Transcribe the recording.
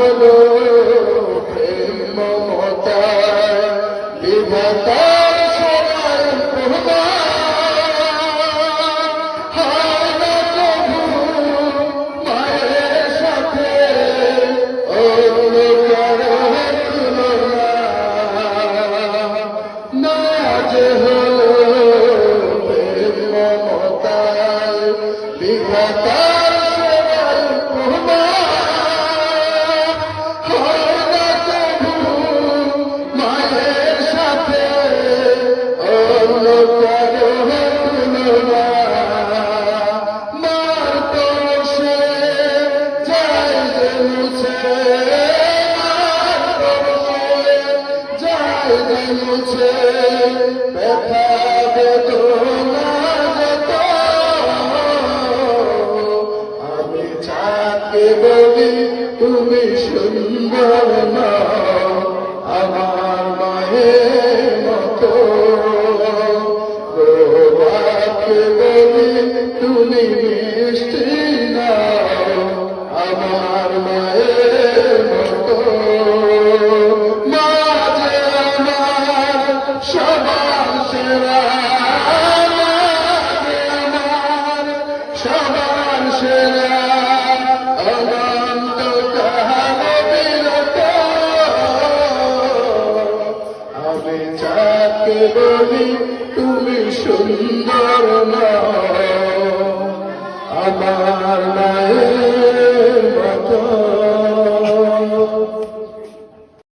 হলো প্রেম মমতা বিধাতা ব্যথা বেদনা যত আমি যাকে বলি তুমি সুন্দর না আমার মায়ের মতো বাবাকে বলি তুমি মিষ্টি না আমার মায়ের মতো সবার সেরা সবার সেরা অনন্ত কাল বিরত আমি যাকে বলি তুমি সুন্দর না আমার মায়ের মতো।